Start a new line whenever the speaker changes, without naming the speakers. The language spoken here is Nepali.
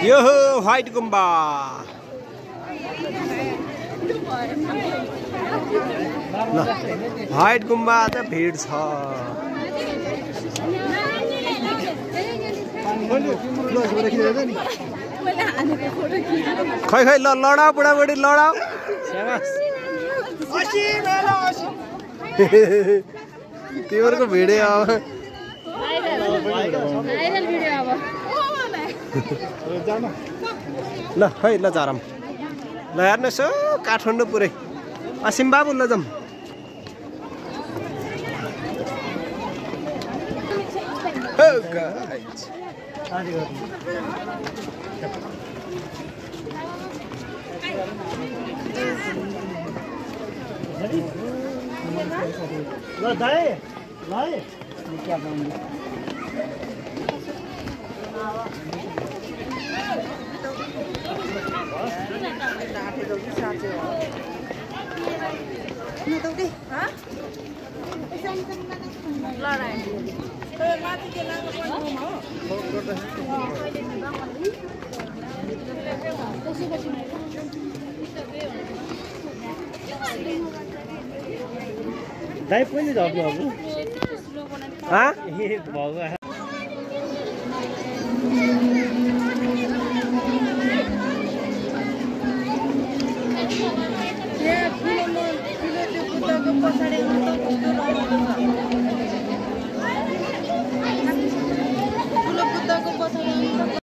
यो हो व्हाइट गुम्बा व्हाइट गुम्बा त भिड छ खै खै ल लडाऊ बुढाबुढी लडाऊ तिमीहरूको भिडियो अब ल है ल जारम ल हेर्नुहोस् हो काठमाडौँ पुरै असिम बाबु ल जाऊँ
ल दाइ ल क्या बनाउने दाइ पनि झर्नु अब भगवान्
पछाडि